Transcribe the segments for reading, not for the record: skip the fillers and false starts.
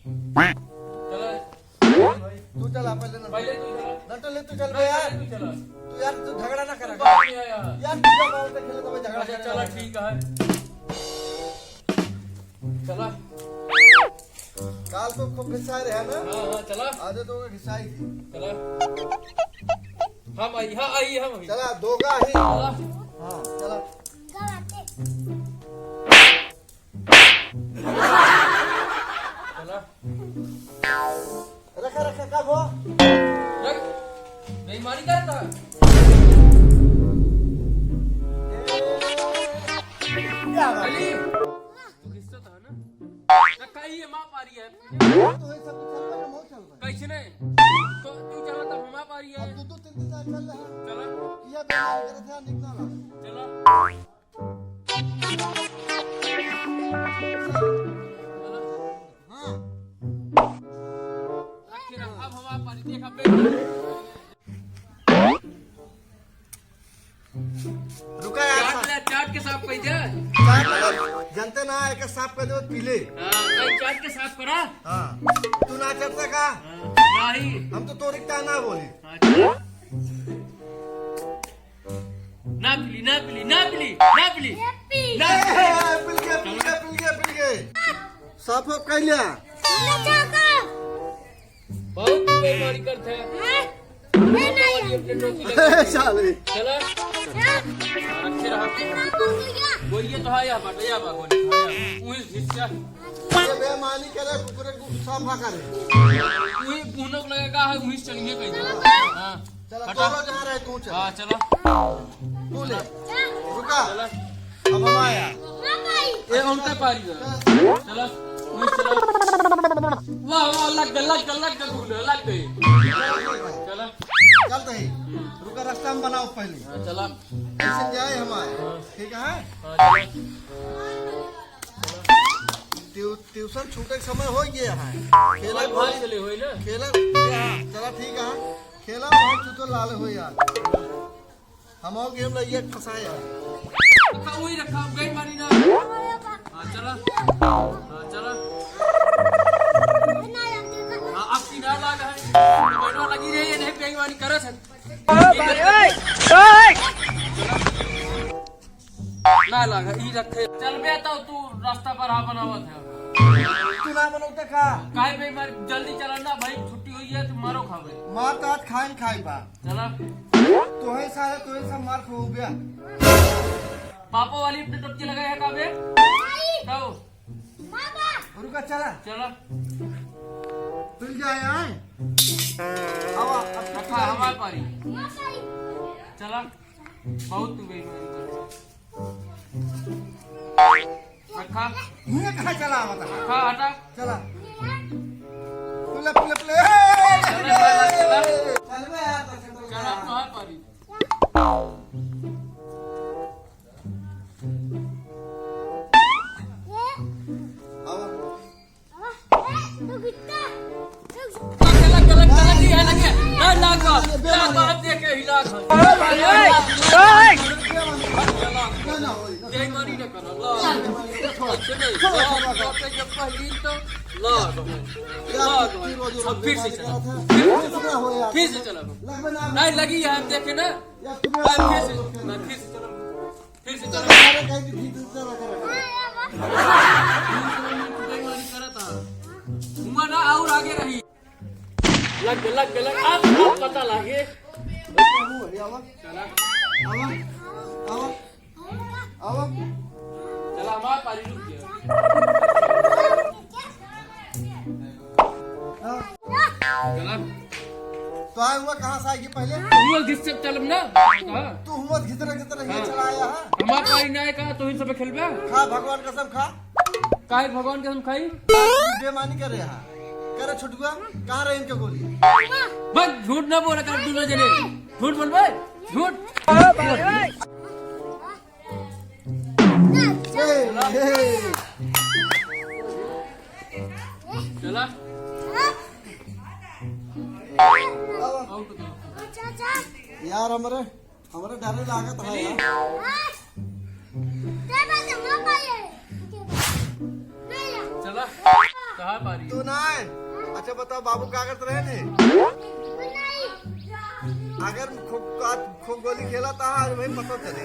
तू चला पहले पहले तू चला। नटले तू चल बे यार। तू चला। तू यार तू झगड़ा ना करा बात नहीं है यार। यार तुझा बाल से खेले तो मैं झगड़ा अच्छा करने चला वाला। ठीक है। चला। काल को खूब घिसाए रहे ना। हाँ चला। आज तो घिसाई थी। चला। हम आई हम आई। चला दोगा ही। चला। हाँ चला। चला। रखा रखा कब हो? रख। बेईमानी करता है। क्या बात अली। है? तू किससे था ना? कहीं ये माँ पारी है। तो ये सब चल रहा है मौत चल रहा है। कैसे नहीं? तो तू चला तो हम पारी है। अब तू 2-3 दिन चल रहा है। चला। किया बेकार करे थे निकला ना। चला। हाँ रखे रख। अब हवा पारी देखा बेईमानी। रुका यार। चाट के साफ पै जा। चाट लगा जनते ना एक साफ कर दो पीले। हां कहीं चाट के साफ करा। हाँ तू ना चलता का? नहीं। हम तो तोरी का ना बोले। ना पिली ना पिली ना पिली ना पिली ना पिल गए साफ हो कर लिया। बहुत बेईमानी करते हैं। साले चला रखे रहा। बोलिए तो हाँ या बात या बात बोली उही हिस्सा ये बेईमानी करे कुकुरे को साफा करे। उही पूनक लगेगा है उही चलिए कहीं। हां चला हटा। तो जहाँ रहे तू चल। हां चला। तू ले रुका चला। अब हम आया। ये उनका पारी है। चला उही चला। वाह वाह लग गए लग गए। चला। चलते ही रुका रास्ता में बनाओ पहले। हाँ, चला। ऐसे जाए हम आए ठीक है। हाँ, चला। ट्यूशन छूटे के समय हो गया है। खेला भाई भाई चले होई ना। खेला चला ठीक है। खेला बहुत तू तो लाल हो यार। हम और गेम लइए फंसाए यार। रखा वही रखा गई मारी ना। हाँ चला। हाँ चला। हाँ अब की ना लगा है। बैठवा लगी रही है नहीं बेईमानी करे छन। ना लगा ई रखे। चल बे तो तू रास्ता पर आ बनावत है। तू ना बनौते का? काहे बेईमानी जल्दी चला ना भाई छुट्टी हुई है तो मारो खावे। मार तो आज खाइन खाई बा। चला। तो है सारे तो है सब मार खो गया। पापा वाली अपने टपकी लगाए है काबे? कहो। रुका चला। चला। तुल जाए आए। आवा अब रखा हमारे पारी। चला। बहुत तू बेईमानी कर। रखा। मुझे कहाँ चला बता। रखा हटा। चला। पुले पुले पुले। चला। चल बे यार तो चला हमारे पारी। आवा। ना होई फिर से चला। हो यार। फिर से चला। लगभग ना नहीं लगी है हम देखे ना। या फिर से चला। फिर से चला। तुम्हारे कहीं भी ठीक चला कर। बेईमानी करा था। हुआ ना और आगे रही। लग अब पता लगे। आवा चला। आवा आवा आवा। चला हमारे पारी रुक गया। चला। तो आए हुआ कहाँ से आएगी पहले? हुआ जिससे चलम ना। तू हुआ घितरा ये चला आया है। हमारे पारी ना कहा तो इन सब खेलबे। खा भगवान कसम खा। काहे भगवान कसम खाई। बेमानी कर रहा है। करे छुटुआ कहाँ रहे इनके गोली? बस झूठ ना बोला कर दूल्हा जने। झूठ बोल बे। झूठ। चला। आउट दो। यार हमारे डर लागत है यार। चला। कहा पारी तू ना है। अच्छा बताओ बाबू क्या करते रहे थे? अगर खूब गोली खेला था आज भाई पता चले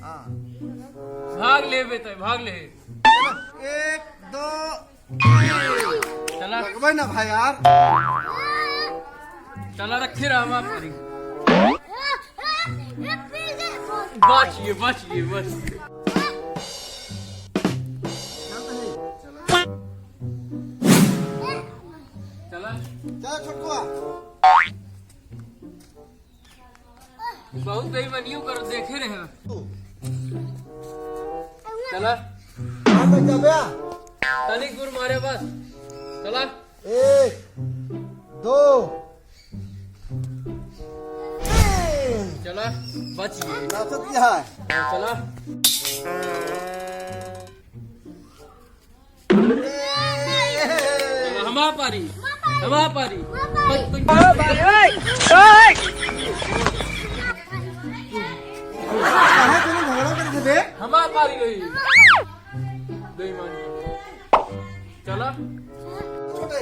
हाँ भाग ले बेटा भाग ले एक दो चला भाई ना भाई यार चला रखे रहा हमारा पारी बचिए बचिए बचिए चला चल छोटुआ बहुत बेईमानियों कर देखे रहे हैं चला तनिक दूर मारे बस चला एक दो तीन चला बचिए नाचत क्या है चला हमारा पारी हमारा पारी कहाँ तूने झगड़ा करके दे हमारा पारी गई बेईमानी चला छोटे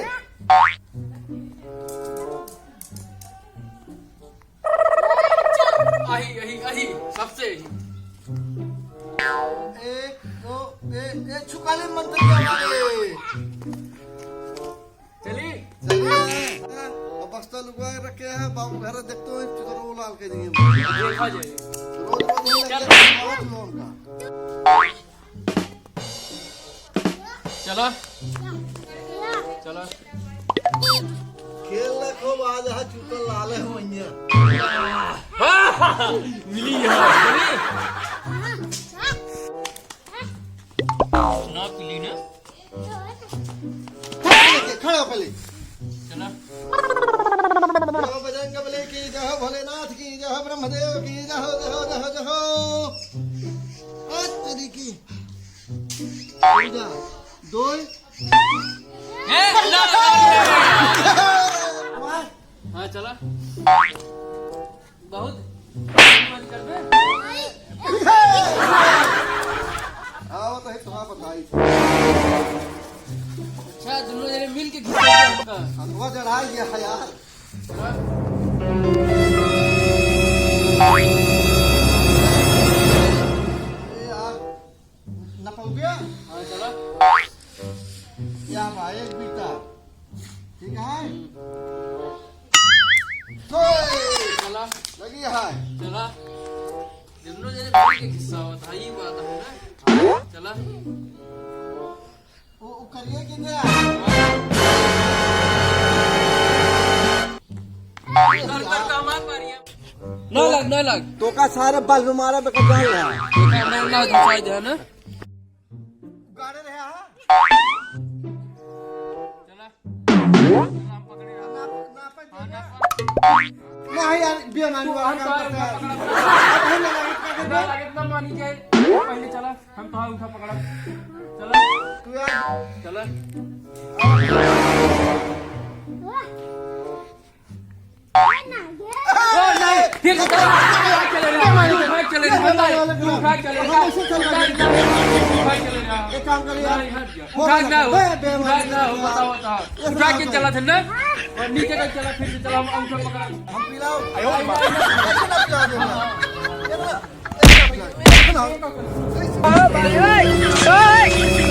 आही आही आही सबसे एक दो एक छुकाले मंत्र क्या हमारे चलिए चलिए अब बस्ता लुका रखे हैं बाबू घर देखते हो चिकरो लाल के दिए देखा जाए रोज रोज नहीं लगता बहुत लोन का चला चला खेल रखो आज है चूतल लाल है वहिया मिली है चली ना पीली ना खड़ा हो पहले चला जय बजरंग बली की जय भोलेनाथ की जय ब्रह्मदेव की जय जय तेरी की दो हाँ चला बहुत मन कर दे आओ तो तुम्हारा बताई अच्छा दोनों जने मिल के खिलाएंगे हमका हलवा चढ़ाई गया है यार चला यार न पाओ गया हाँ चला क्या भाई एक बीता ठीक है चला लगी है चला दोनों जने मिल के खिस्सा होता है ये बात है ना चला वो करिए कि क्या कर हमारा पारी ना लग तो का सारे बल में मारा बेकार जान रहा देखा मैं ना दिखाई दे ना गाड़े रहे हां चला नाम पकड़े ना यार बेमानी वाला काम करता है कितना मानी जाए पहले चला हम तो उठा पकड़ा चला तू यार चला फिर चले एक काम करिए उठा के चला था ना और नीचे का चला फिर चला हम अंगूठा पकड़ा हम पिलाओ भाई